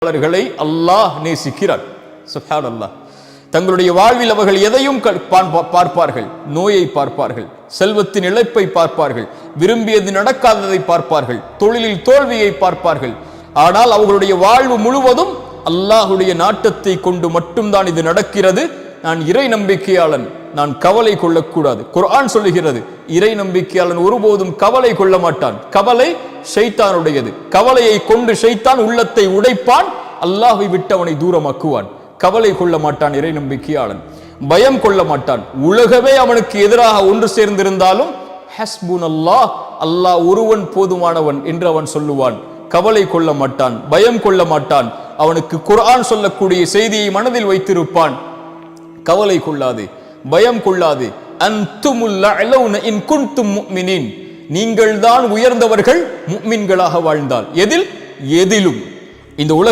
அல்லாஹ் நேசிக்கிறார். சுப்ஹானல்லாஹ். தங்களுடைய வாழ்வில் அவர்கள் எதையும் பார்ப்பார்கள். நோயை பார்ப்பார்கள், செல்வத்தின் இழப்பை பார்ப்பார்கள், விரும்பியது நடக்காததை பார்ப்பார்கள், தொழிலில் தோல்வியை பார்ப்பார்கள். ஆனால் அவர்களுடைய வாழ்வு முழுவதும் அல்லாஹுடைய நாட்டத்தை கொண்டு மட்டும்தான் இது நடக்கிறது. நான் இறை நம்பிக்கையாளன், நான் கவலை கொள்ளக்கூடாது. குர்ஆன் சொல்லுகிறது, இறை நம்பிக்கையாளன் ஒருபோதும் கவலை கொள்ள மாட்டான். கவலை ஷைத்தானுடையது. கவலையை கொண்டு ஷைத்தான் உள்ளத்தை உடைப்பான், அல்லாஹ்வை விட்டு அவனை தூரமாக்குவான். கவலை கொள்ள மாட்டான் இறை நம்பிக்கையாளன், பயம் கொள்ள மாட்டான். உலகமே அவனுக்கு எதிராக ஒன்று சேர்ந்திருந்தாலும் ஹஸ்புனல்லாஹ், அல்லாஹ் ஒருவன் போதுமானவன் என்று அவன் சொல்லுவான். கவலை கொள்ள மாட்டான், பயம் கொள்ள மாட்டான். அவனுக்கு குர்ஆன் சொல்லக்கூடிய செய்தியை மனதில் வைத்திருப்பான். கவலை கொள்ளாதே, பயம் கொள்ளாதே. அன்துமுல் அலௌன இன் குன்தும் முஃமினீன், நீங்கள் தான் உயர்ந்தவர்கள் முஃமின்களாக வாழ்ந்தால். எதிலும் இந்த உலக